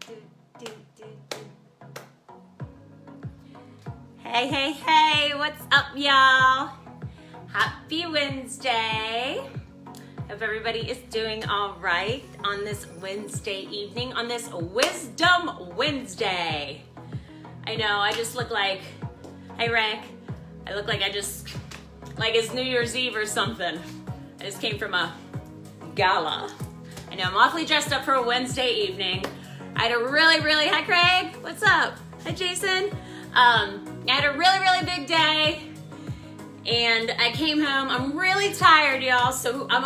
Hey, hey, hey, what's up, y'all? Happy Wednesday. Hope everybody is doing all right on this Wednesday evening, on this Wisdom Wednesday. I know, I just look like, hey, Rick, I look like like it's New Year's Eve or something. I just came from a gala. I know, I'm awfully dressed up for a Wednesday evening. I had a really, hi Craig, what's up? Hi Jason. I had a really big day and I came home. I'm really tired, y'all, so I'm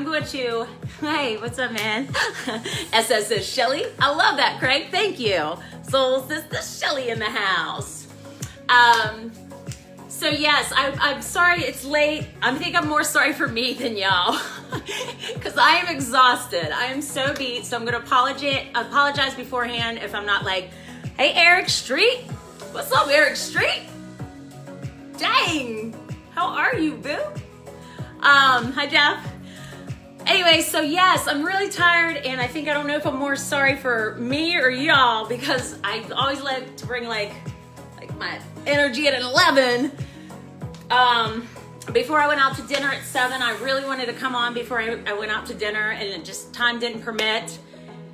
going to, hey, what's up, man? SoulSisterShelley, I love that, Craig, thank you. SoulSisterShelley in the house. So yes, I'm sorry it's late. I think I'm more sorry for me than y'all because I am exhausted. I am so beat, so I'm gonna apologize beforehand if I'm not like, hey, Eric Street. What's up, Eric Street? Dang, how are you, boo? Hi, Jeff. Anyway, so yes, I'm really tired, and I don't know if I'm more sorry for me or y'all because I always like to bring like my energy at an 11. Before I went out to dinner at 7, I really wanted to come on before I went out to dinner, and it just time didn't permit.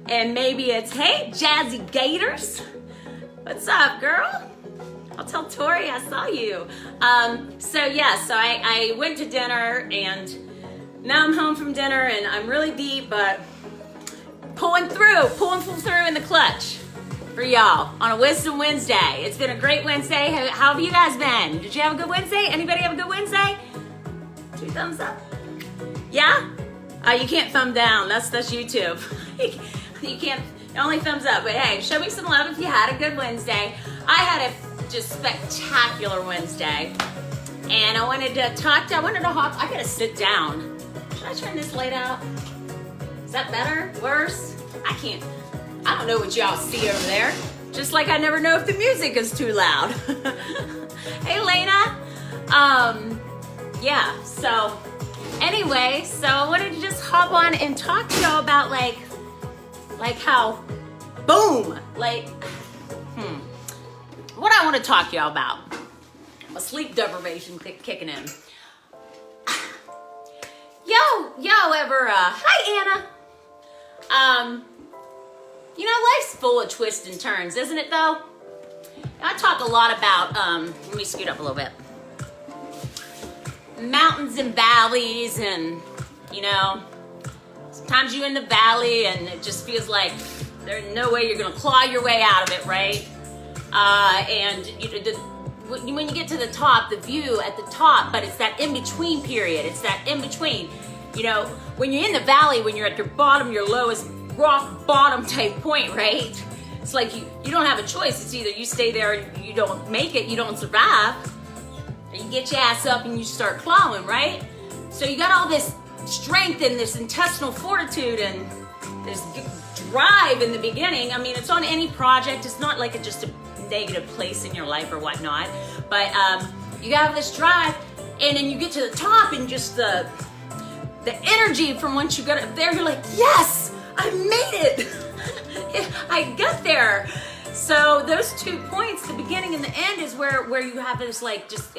And maybe it's, hey, Jazzy Gators. What's up, girl? I'll tell Tori I saw you. So I went to dinner, and now I'm home from dinner, and I'm really beat, but pulling through in the clutch for y'all on a Wisdom Wednesday. It's been a great Wednesday. How have you guys been? Did you have a good Wednesday? Anybody have a good Wednesday? 2 thumbs up. Yeah? You can't thumb down. That's YouTube. You can't, only thumbs up. But hey, show me some love if you had a good Wednesday. I had a just spectacular Wednesday. And I wanted to hop. I gotta sit down. Should I turn this light out? Is that better? Worse? I don't know what y'all see over there. Just like I never know if the music is too loud. Hey, Lena. Yeah, so anyway, so I wanted to just hop on and talk to y'all about like how, boom, what I want to talk to y'all about. A sleep deprivation kicking in. Yo ever, hi Anna. You know, life's full of twists and turns, isn't it though? I talk a lot about, let me scoot up a little bit. Mountains and valleys, and you know, sometimes you're in the valley and it just feels like there's no way you're gonna claw your way out of it, right? And when you get to the top, the view at the top, but it's that in-between period, it's that in-between. You know, when you're in the valley, when you're at your bottom, your lowest rock bottom type point, right? It's like you don't have a choice. It's either you stay there and you don't make it, you don't survive, or you get your ass up and you start clawing, right? So you got all this strength and this intestinal fortitude and this drive in the beginning. I mean, it's on any project. It's not like just a negative place in your life or whatnot, but you have this drive, and then you get to the top, and just the energy from once you got up there, you're like, yes, I made it. I got there. So those 2 points, the beginning and the end, is where you have this like just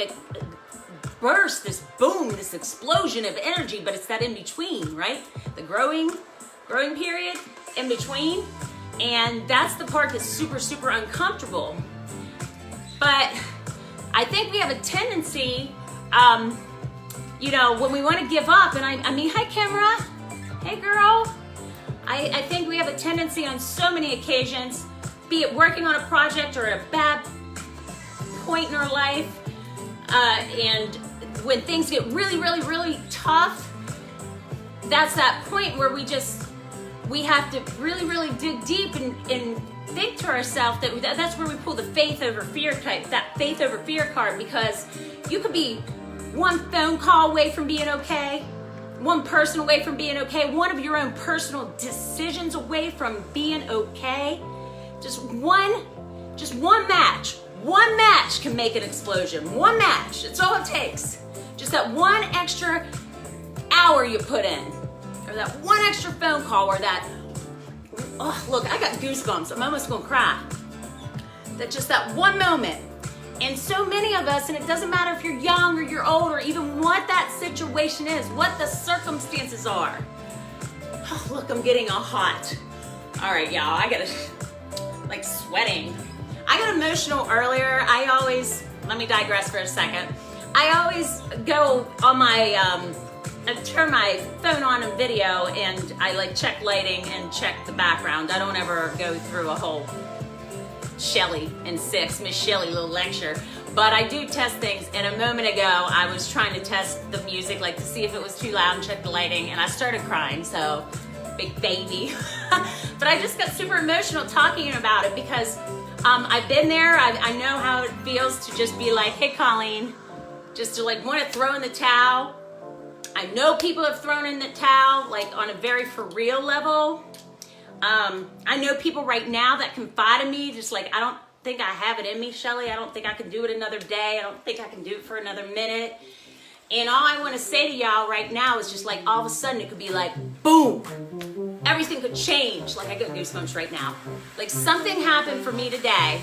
burst, this boom, this explosion of energy, but it's that in between, right? The growing period in between. And that's the part that's super uncomfortable. But I think we have a tendency, you know, when we want to give up, and I mean, hi, Kimra. Hey, girl. I think we have a tendency on so many occasions, be it working on a project or at a bad point in our life, and when things get really tough, that's that point where we have to really dig deep and think to ourselves that's where we pull the faith over fear type, that faith over fear card, because you could be one phone call away from being okay, one person away from being okay, one of your own personal decisions away from being okay. Just one match can make an explosion. One match, that's all it takes. Just that one extra hour you put in, or that one extra phone call, or that oh, look, I got goosebumps. I'm almost gonna cry. That one moment. And so many of us, and it doesn't matter if you're young or you're old or even what that situation is, what the circumstances are. Oh, look, I'm getting all hot. All right, y'all, I gotta, like sweating. I got emotional earlier. Let me digress for a second. I always go on my, I turn my phone on in video and I like check lighting and check the background. I don't ever go through a whole Shelley and Miss Shelley little lecture. But I do test things, and a moment ago I was trying to test the music, like to see if it was too loud and check the lighting, and I started crying, so big baby. But I just got super emotional talking about it because I've been there. I know how it feels to just be like, hey Colleen, just to like want to throw in the towel. I know people have thrown in the towel like on a very for real level. I know people right now that confide in me, just like, I don't think I have it in me, Shelley. I don't think I can do it another day. I don't think I can do it for another minute. And all I want to say to y'all right now is just like, all of a sudden it could be like, boom, everything could change. Like I got goosebumps right now. Like something happened for me today.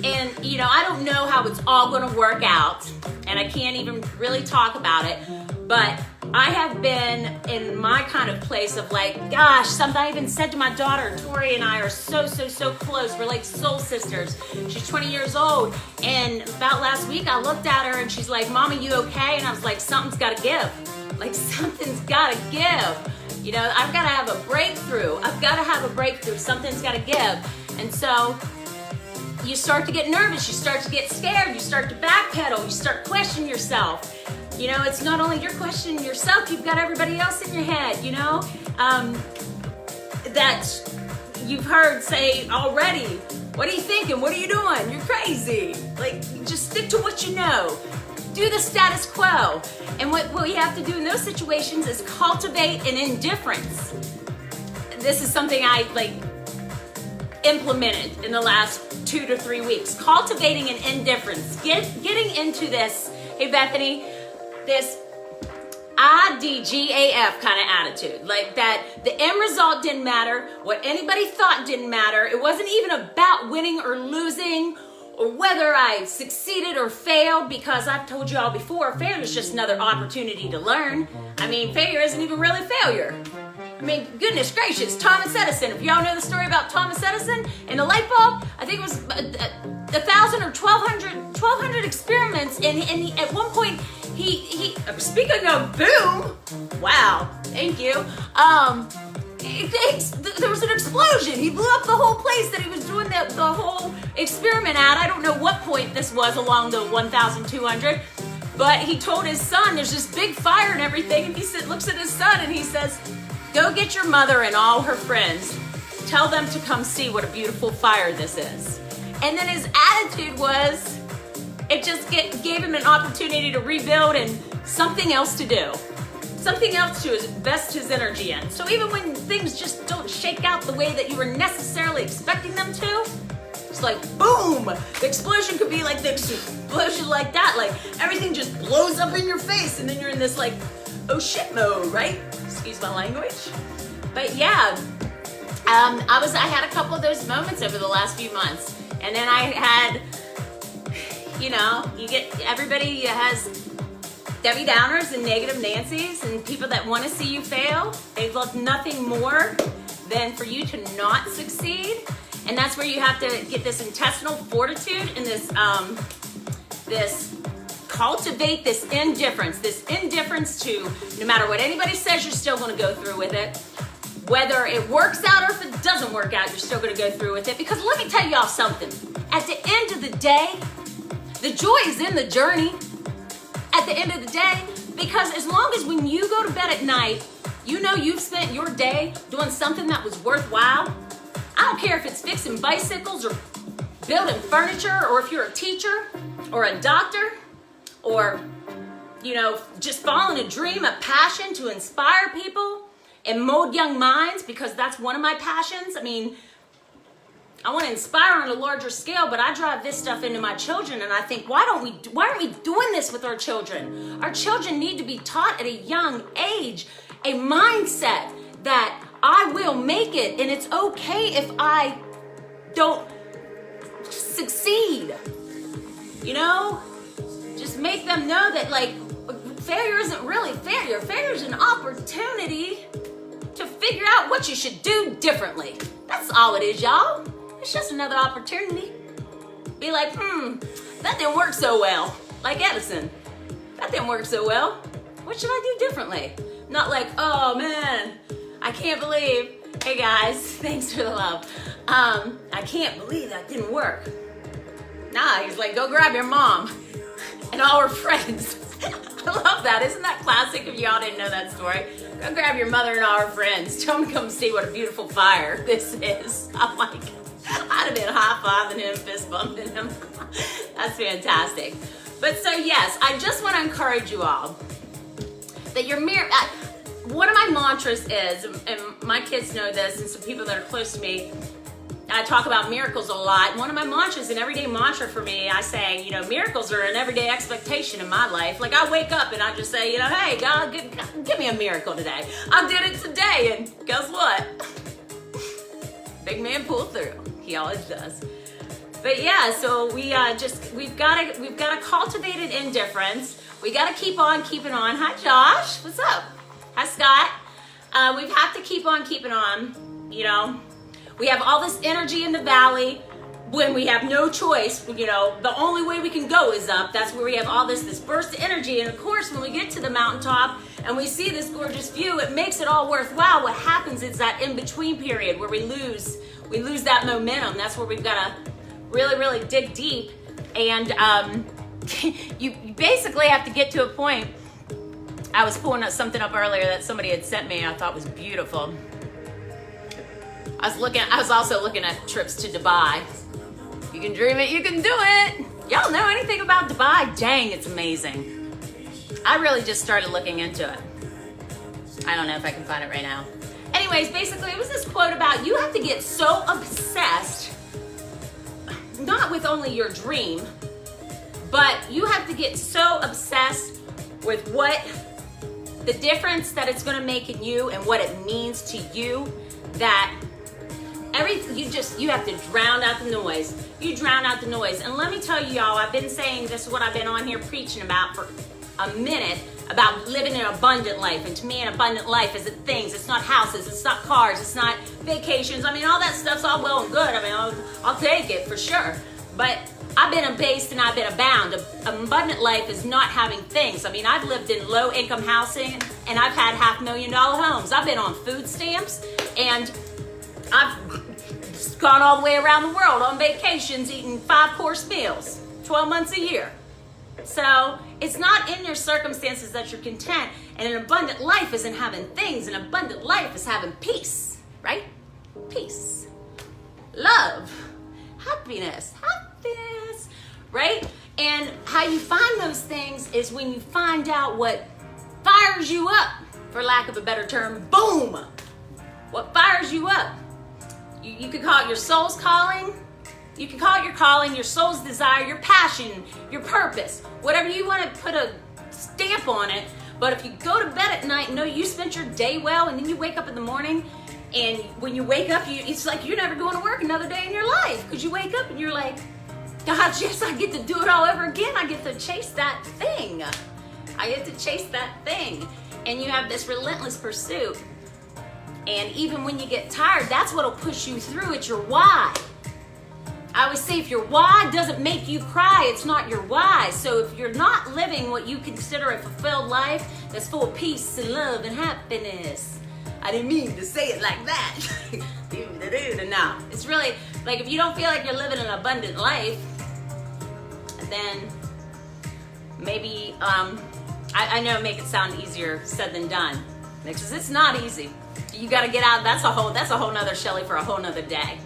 And I don't know how it's all going to work out. And I can't even really talk about it. But I have been in my kind of place of like, gosh, something I even said to my daughter, Tori and I are so close. We're like soul sisters. She's 20 years old. And about last week, I looked at her and she's like, Mama, you okay? And I was like, something's got to give. Like something's got to give. I've got to have a breakthrough. I've got to have a breakthrough. Something's got to give. And so you start to get nervous. You start to get scared. You start to backpedal. You start questioning yourself. It's not only you're questioning yourself, you've got everybody else in your head, that you've heard say already, what are you thinking? What are you doing? You're crazy. Like, just stick to what you know. Do the status quo. And what we have to do in those situations is cultivate an indifference. This is something I implemented in the last 2 to 3 weeks. Cultivating an indifference. Getting into this, hey Bethany, this IDGAF kind of attitude, like that the end result didn't matter, what anybody thought didn't matter, it wasn't even about winning or losing or whether I succeeded or failed, because I've told you all before, failure is just another opportunity to learn. Failure isn't even really failure. Goodness gracious, Thomas Edison, if y'all know the story about Thomas Edison and the light bulb, I think it was 1,000 or 1,200 experiments, and he, at one point, he speaking of boom, wow, thank you, there was an explosion. He blew up the whole place that he was doing the whole experiment at. I don't know what point this was along the 1,200, but he told his son, there's this big fire and everything, and he looks at his son and he says, go get your mother and all her friends. Tell them to come see what a beautiful fire this is. And then his attitude was, it just gave him an opportunity to rebuild and something else to do. Something else to invest his energy in. So even when things just don't shake out the way that you were necessarily expecting them to, it's like, boom! The explosion could be like the explosion like that. Like everything just blows up in your face and then you're in this like, oh shit mode, right? Excuse my language. But yeah, I had a couple of those moments over the last few months. And then I had, everybody has Debbie Downers and negative Nancy's and people that want to see you fail. They love nothing more than for you to not succeed. And that's where you have to get this intestinal fortitude and this cultivate this indifference to no matter what anybody says, you're still going to go through with it. Whether it works out or if it doesn't work out, you're still going to go through with it. Because let me tell y'all something. At the end of the day, the joy is in the journey. At the end of the day, because as long as when you go to bed at night, you know you've spent your day doing something that was worthwhile. I don't care if it's fixing bicycles or building furniture, or if you're a teacher or a doctor, or, just following a dream, a passion to inspire people and mold young minds, because that's one of my passions. I want to inspire on a larger scale, but I drive this stuff into my children, and I think, why aren't we doing this with our children? Our children need to be taught at a young age a mindset that I will make it, and it's okay if I don't succeed. You know? Just make them know that, like, failure isn't really failure. Failure is an opportunity to figure out what you should do differently. That's all it is, y'all. It's just another opportunity. Be like, that didn't work so well. Like Edison. That didn't work so well. What should I do differently? Not like, oh man, I can't believe. Hey guys, thanks for the love. I can't believe that didn't work. Nah, he's like, go grab your mom and all her friends. I love that. Isn't that classic? If y'all didn't know that story, go grab your mother and all her friends. Tell them to come see what a beautiful fire this is. I'm like, I'd have been high-fiving him, fist bumping him. That's fantastic. But so yes, I just want to encourage you all that your one of my mantras is, and my kids know this, and some people that are close to me, I talk about miracles a lot. One of my mantras, an everyday mantra for me, I say, you know, miracles are an everyday expectation in my life. Like I wake up and I just say, you know, hey, God, give me a miracle today. I did it today, and guess what? Big man pulled through. He always does. But yeah, so we've got to cultivate an indifference. We got to keep on keeping on. Hi, Josh. What's up? Hi, Scott. We have to keep on keeping on. You know, we have all this energy in the valley when we have no choice. You know, the only way we can go is up. That's where we have all this burst of energy. And of course, when we get to the mountaintop and we see this gorgeous view, it makes it all worthwhile. What happens is that in-between period where we lose that momentum. That's where we've got to really, really dig deep. And you basically have to get to a point. I was pulling something up earlier that somebody had sent me and I thought was beautiful. I was also looking at trips to Dubai. You can dream it, you can do it. Y'all know anything about Dubai? Dang, it's amazing. I really just started looking into it. I don't know if I can find it right now. Anyways, basically it was this quote about you have to get so obsessed, not with only your dream, but you have to get so obsessed with what the difference that it's going to make in you and what it means to you, that you have to drown out the noise. You drown out the noise. And let me tell you, y'all, I've been saying this is what I've been on here preaching about for a minute, about living an abundant life. And to me, an abundant life is things. It's not houses, it's not cars, it's not vacations. I mean, all that stuff's all well and good. I mean, I'll take it for sure. But I've been abased and I've been abound. An abundant life is not having things. I mean, I've lived in low income housing and I've had $500,000 homes. I've been on food stamps and I've gone all the way around the world on vacations eating 5-course meals, 12 months a year. So it's not in your circumstances that you're content. And an abundant life isn't having things. An abundant life is having peace, right? Peace, love, happiness, right? And how you find those things is when you find out what fires you up, for lack of a better term. Boom! What fires you up? You could call it your soul's calling. You can call it your calling, your soul's desire, your passion, your purpose, whatever you want to put a stamp on it. But if you go to bed at night and know you spent your day well, and then you wake up in the morning, and when you wake up, it's like you're never going to work another day in your life, because you wake up and you're like, God, yes, I get to do it all over again. I get to chase that thing. I get to chase that thing. And you have this relentless pursuit. And even when you get tired, that's what'll push you through. It's your why. I always say, if your why doesn't make you cry, it's not your why. So if you're not living what you consider a fulfilled life that's full of peace and love and happiness, I didn't mean to say it like that. No, it's really like, if you don't feel like you're living an abundant life, then maybe I know, make it sound easier said than done, because it's not easy. You got to get out. That's a whole nother Shelley for a whole nother day.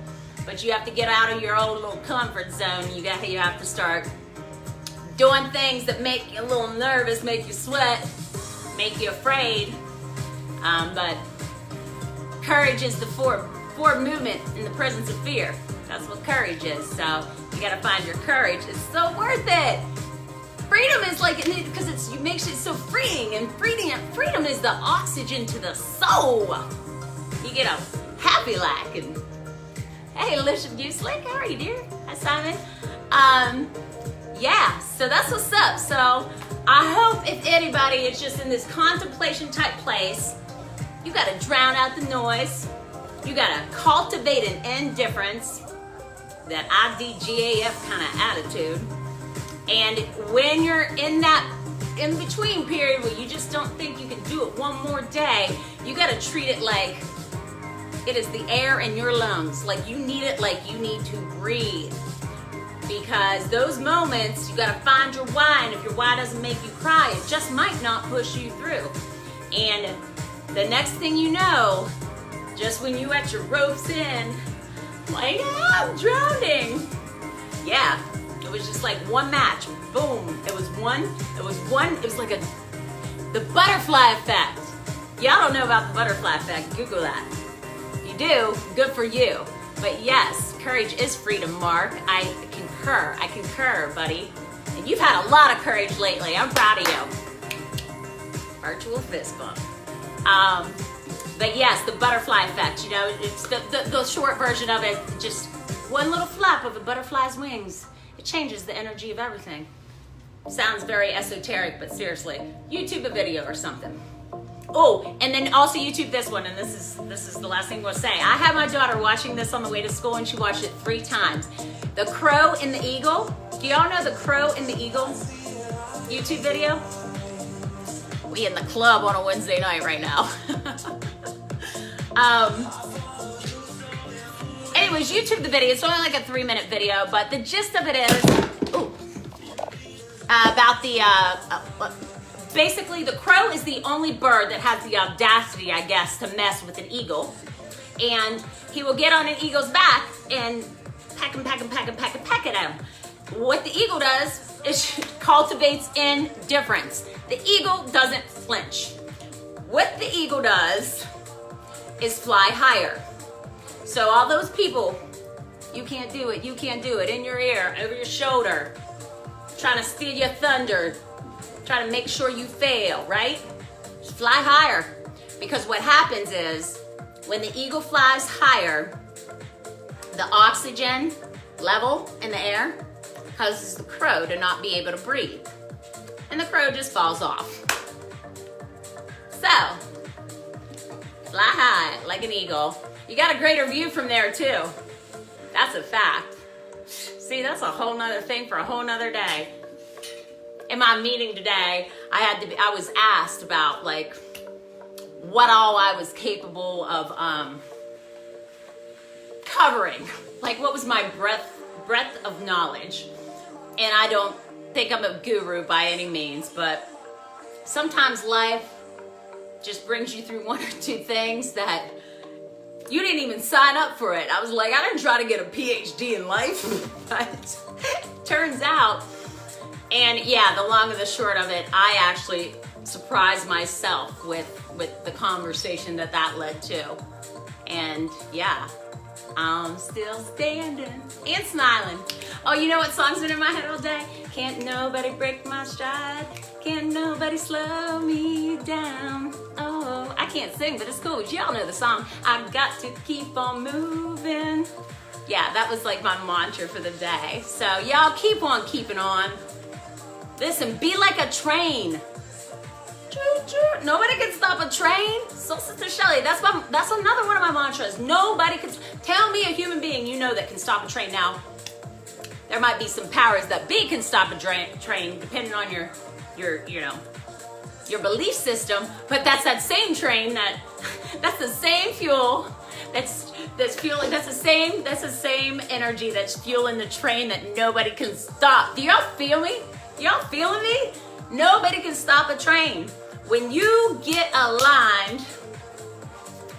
But you have to get out of your own little comfort zone. You have to start doing things that make you a little nervous, make you sweat, make you afraid. But courage is the forward movement in the presence of fear. That's what courage is. So you got to find your courage. It's so worth it. Freedom is like, because it makes it so freeing, and freedom is the oxygen to the soul. You get a happy laugh. And hey, Alicia Bueslick, how are you, dear? Hi, Simon. Yeah, so that's what's up. So I hope if anybody is just in this contemplation type place, you got to drown out the noise. You got to cultivate an indifference, that IDGAF kind of attitude. And when you're in that in-between period where you just don't think you can do it one more day, you got to treat it like it is the air in your lungs. Like you need it like you need to breathe. Because those moments, you got to find your why. And if your why doesn't make you cry, it just might not push you through. And the next thing you know, just when you at your ropes in, like, I'm drowning. Yeah, it was just like one match. Boom. It was like the butterfly effect. Y'all don't know about the butterfly effect. Google that. You do, good for you. But yes, courage is freedom, Mark. I concur, buddy. And you've had a lot of courage lately. I'm proud of you. Virtual fist bump. But yes, the butterfly effect, you know, it's the short version of it, just one little flap of a butterfly's wings. It changes the energy of everything. Sounds very esoteric, but seriously, YouTube a video or something. Oh, and then also YouTube this one, and this is the last thing we'll say. I had my daughter watching this on the way to school, and she watched it 3 times. The Crow and the Eagle. Do y'all know the Crow and the Eagle YouTube video? We in the club on a Wednesday night right now. Anyways, YouTube the video. It's only like a 3-minute video, but the gist of it is about the basically the crow is the only bird that has the audacity, I guess, to mess with an eagle. And he will get on an eagle's back and peck at him. What the eagle does is cultivates indifference. The eagle doesn't flinch. What the eagle does is fly higher. So all those people, you can't do it, in your ear, over your shoulder, trying to steal your thunder, trying to make sure you fail, right? Just fly higher. Because what happens is, when the eagle flies higher, the oxygen level in the air causes the crow to not be able to breathe. And the crow just falls off. So, fly high like an eagle. You got a greater view from there too. That's a fact. See, that's a whole nother thing for a whole nother day. In my meeting today, I was asked about like what all I was capable of covering. Like what was my breadth of knowledge. And I don't think I'm a guru by any means, but sometimes life just brings you through 1 or 2 things that you didn't even sign up for it. I was like, I didn't try to get a PhD in life, but turns out, and yeah, the long and the short of it, I actually surprised myself with the conversation that led to. And yeah, I'm still standing and smiling. Oh, you know what song's been in my head all day? Can't nobody break my stride. Can't nobody slow me down. Oh, I can't sing, but it's cool. But y'all know the song. I've got to keep on moving. Yeah, that was like my mantra for the day. So y'all keep on keeping on. Listen, be like a train. Nobody can stop a train. SoulSisterShelley, that's another one of my mantras. Nobody can. Tell me a human being you know that can stop a train. Now, there might be some powers that be can stop a train, depending on your belief system. But that's that same train. That's the same fuel. That's fueling. That's the same energy that's fueling the train that nobody can stop. Do y'all feel me? Y'all feeling me? Nobody can stop a train. When you get aligned,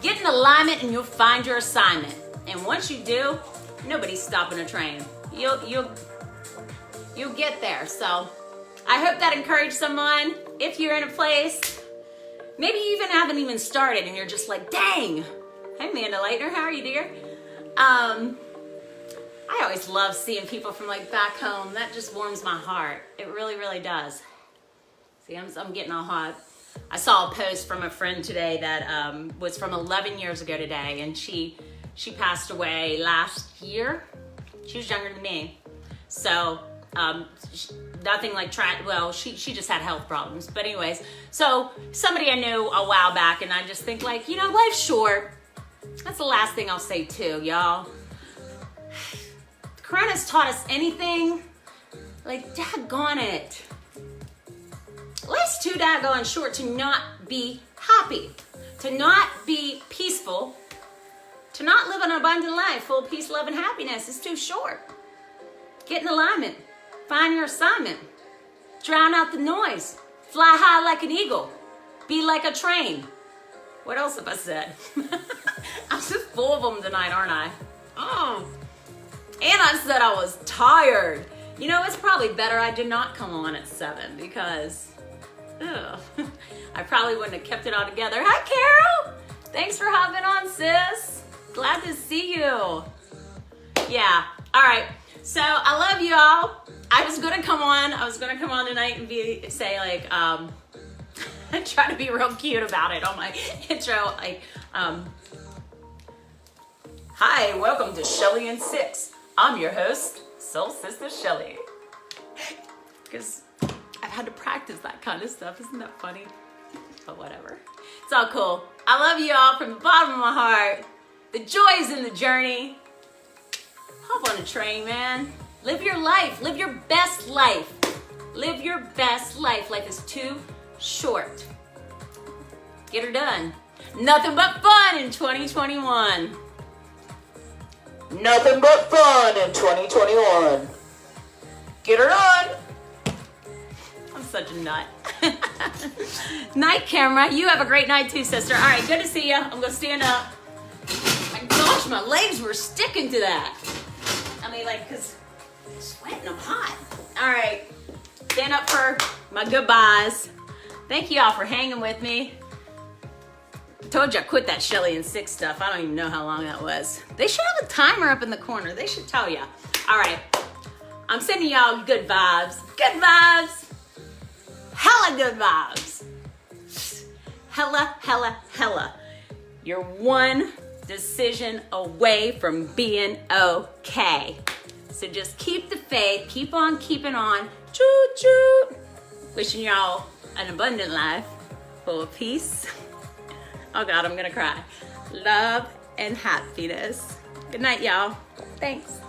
get in alignment and you'll find your assignment. And once you do, nobody's stopping a train. You'll get there. So I hope that encouraged someone. If you're in a place, maybe you haven't even started and you're just like, dang. Hey, Amanda Leitner, how are you, dear? I always love seeing people from like back home. That just warms my heart. It really, really does. See, I'm getting all hot. I saw a post from a friend today that was from 11 years ago today, and she passed away last year. She was younger than me. So, nothing like she just had health problems. But anyways, so somebody I knew a while back, and I just think like, you know, life's short. That's the last thing I'll say too, y'all. Corona's taught us anything, like, daggone it. Life's too daggone short to not be happy, to not be peaceful, to not live an abundant life full of peace, love, and happiness. It's too short. Get in alignment. Find your assignment. Drown out the noise. Fly high like an eagle. Be like a train. What else have I said? I'm just full of them tonight, aren't I? Oh. And I said I was tired. You know, it's probably better I did not come on at 7 because I probably wouldn't have kept it all together. Hi, Carol. Thanks for hopping on, sis. Glad to see you. Yeah. All right. So I love you all. I was gonna come on tonight and say like try to be real cute about it on my intro, like hi, welcome to Shelley and 6. I'm your host, Soul Sister Shelley. Because I've had to practice that kind of stuff. Isn't that funny? But whatever. It's all cool. I love you all from the bottom of my heart. The joy is in the journey. Hop on a train, man. Live your life. Live your best life. Live your best life. Life is too short. Get her done. Nothing but fun in 2021. Nothing but fun in 2021. Get her done. I'm such a nut. Night, camera. You have a great night too, sister. All right, good to see you. I'm going to stand up. My gosh, my legs were sticking to that. I mean, like, because I'm sweating, I'm hot. All right, stand up for my goodbyes. Thank you all for hanging with me. I told you I quit that Shelley and 6 stuff. I don't even know how long that was. They should have a timer up in the corner. They should tell you. All right, I'm sending y'all good vibes. Good vibes. Hella good vibes. Hella, hella, hella. You're one decision away from being okay. So just keep the faith, keep on keeping on. Choo choo. Wishing y'all an abundant life full of peace. Oh God, I'm gonna cry. Love and happiness. Good night, y'all. Thanks.